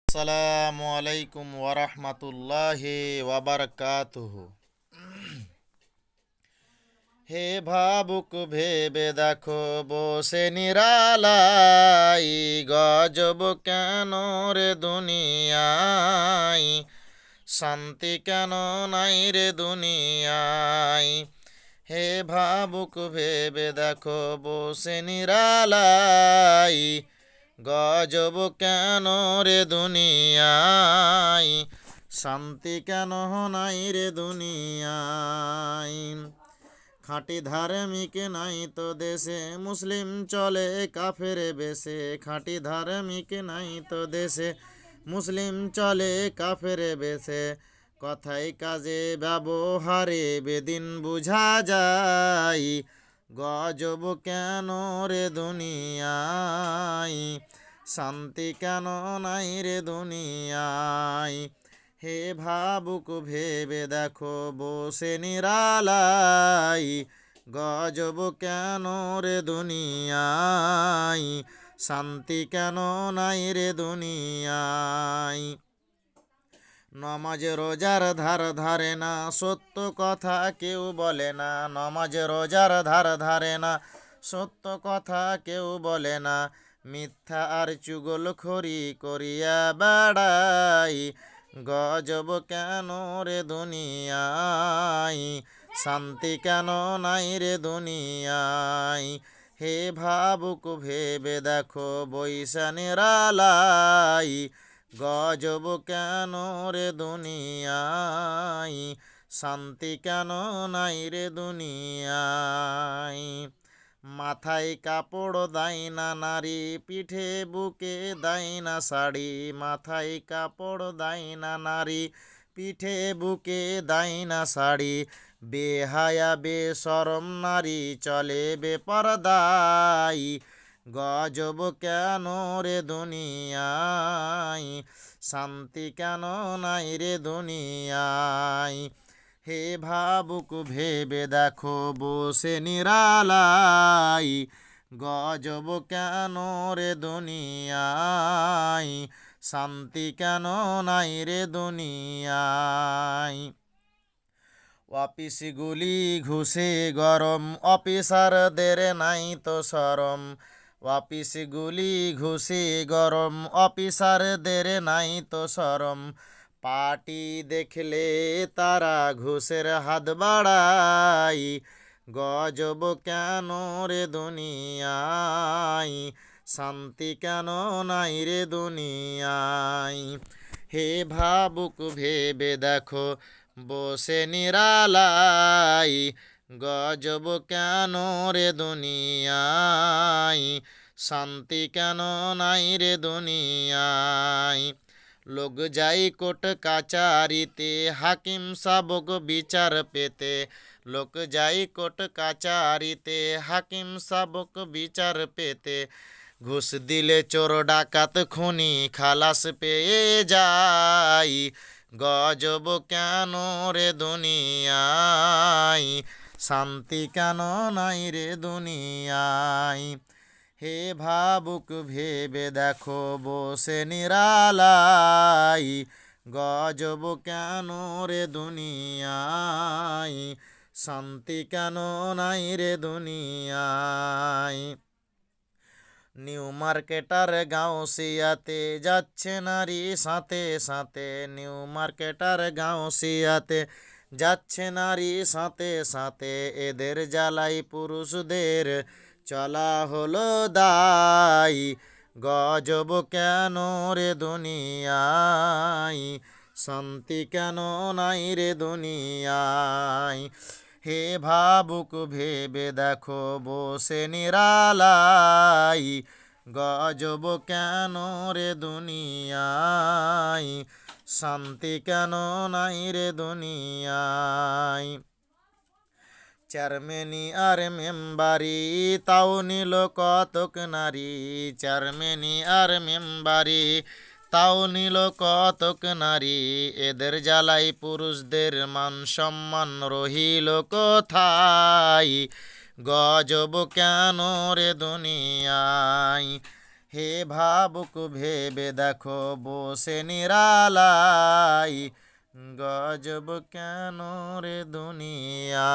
আসসালামু আলাইকুম ওয়ারাহমাতুল্লাহি ওয়াবারাকাতুহু। হে ভাবুক ভেবে দেখো বসে নিরালাই, গজব কেন রে দুনিয়ায়, শান্তি কেন নাই রে দুনিয়ায়। হে ভাবুক ভেবে দেখো বসে নিরালাই, গজব কেন রে দুনিয়ায়, শান্তি কেন নাই রে দুনিয়ায়। খাঁটি ধার্মিক নাই তো দেশে, মুসলিম চলে কাফের বেশে। খাঁটি ধার্মিক নাই তো দেশে, মুসলিম চলে কাফের বেশে। কথায় কাজে ব্যবহারে বেদিন বুঝা যায়, গজব কেন রে দুনিয়ায়, শান্তি কেন নাই রে দুনিয়ায়। হে ভাবুক ভেবে দেখো বসে নিরালাই, গজব কেন রে দুনিয়ায়, শান্তি কেন নাই রে দুনিয়ায়। নমাজ রোজার ধার ধারে না, সত্য কথা কেউ বলে না। নমাজ রোজার ধার ধারে না, সত্য কথা কেউ বলে না। মিথ্যা আর চুগলখড়ি করিয়া বেড়াই, গজব কেন রে দুনিয়ায়, শান্তি কেন নাই রে দুনিয়ায়। হে ভাবুক ভেবে দেখো বৈশা নিরালাই, গজব কেন রে দুনিয়ায়, শান্তি কেন নাই রে দুনিয়ায়। মাথায় কাপড় দেয় না নারী, পিঠে বুকে দেয় না শাড়ি। মাথায় কাপড় দেয় না নারী, পিঠে বুকে দেয় না শাড়ি। বেহায়া বেশরম নারী চলে বেপরদায়, গজব কেন রে দুনিয়ায়, শান্তি কেন নাই রে দুনিয়ায়। হে ভাবুক ভেবে দেখো বসে নিরালাই, গজব কেন রে দুনিয়ায়, শান্তি কেন নাই রে দুনিয়ায়। অফিসগুলি ঘুষে গরম, অফিসারদের নাই তো শরম। অফিসগুলি ঘুষে গরম, অফিসারদের নাই তো শরম। পার্টি দেখলে তারা ঘুষের হাত বাড়ায়, গজব কেন রে দুনিয়ায়, শান্তি কেন নাই রে দুনিয়ায়। হে ভাবুক ভেবে দেখো বসে নিরালাই, গজব কেন রে দুনিয়ায়, শান্তি কেন নাই রে দুনিয়ায়। লোক যাই কোর্ট কাচারিতে, হাকিম শাবক বিচার পেতে। লোক যাই কোর্ট কাচারিতে, হাকিম শাবক বিচার পেতে। ঘুষ দিলে চোর ডাকাত খুনি খালাস পেয়ে যায়, গজব কেন রে দুনিয়ায়, শান্তি কেন নাই রে দুনিয়ায়। হে ভাবুক ভেবে দেখো বসে নিরালাই, গজব কেন রে দুনিয়ায়, শান্তি কেন নাই রে দুনিয়ায়। নিউ মার্কেটার গাউসিয়াতে যাচ্ছে নারী সাথে সাথে। নিউ মার্কেটার গাউসিয়াতে যাচ্ছে নারী সাথে সাথে। এদের জ্বালাই পুরুষদের চলা হলো দায়, গজব কেন রে দুনিয়ায়, শান্তি কেন নাই রে দুনিয়ায়। হে ভাবুক ভেবে দেখো বসে নিরালাই, গজব কেন রে দুনিয়ায়, শান্তি কেন নাই রে দুনিয়ায়। চেয়ারম্যানি আর মেম্বারি তাও নিল কতক নারী। চেয়ারম্যানি আর মেম্বারি তাও নিল কতক নারী। এদের জ্বালাই পুরুষদের মান সম্মান রহিল কোথায়, গজব কেন রে দুনিয়ায়। হে ভাবুক ভেবে দেখো বসে নিরালাই, গজব কেন রে দুনিয়া।